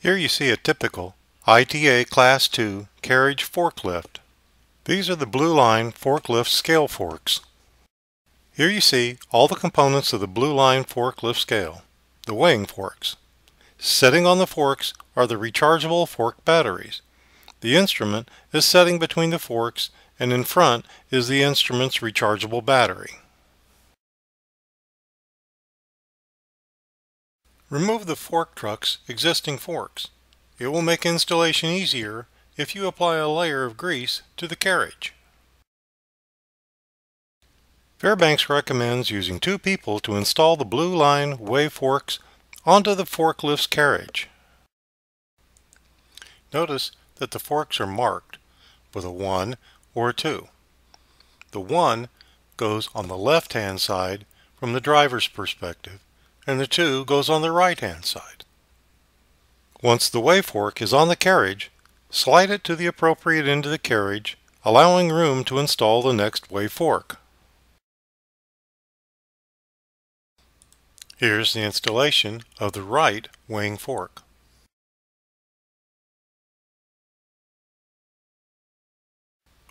Here you see a typical ITA Class 2 carriage forklift. These are the Blueline forklift scale forks. Here you see all the components of the Blueline forklift scale, the weighing forks. Sitting on the forks are the rechargeable fork batteries. The instrument is sitting between the forks, and in front is the instrument's rechargeable battery. Remove the fork truck's existing forks. It will make installation easier if you apply a layer of grease to the carriage. Fairbanks recommends using 2 people to install the Blueline weigh forks onto the forklift's carriage. Notice that the forks are marked with a 1 or a 2. The 1 goes on the left-hand side from the driver's perspective, and the 2 goes on the right-hand side. Once the weigh fork is on the carriage, slide it to the appropriate end of the carriage, allowing room to install the next weigh fork. Here's the installation of the right weighing fork.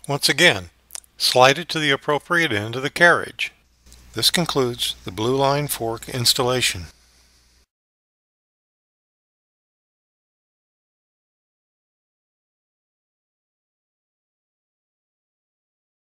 Once again, slide it to the appropriate end of the carriage. This concludes the Blueline fork installation.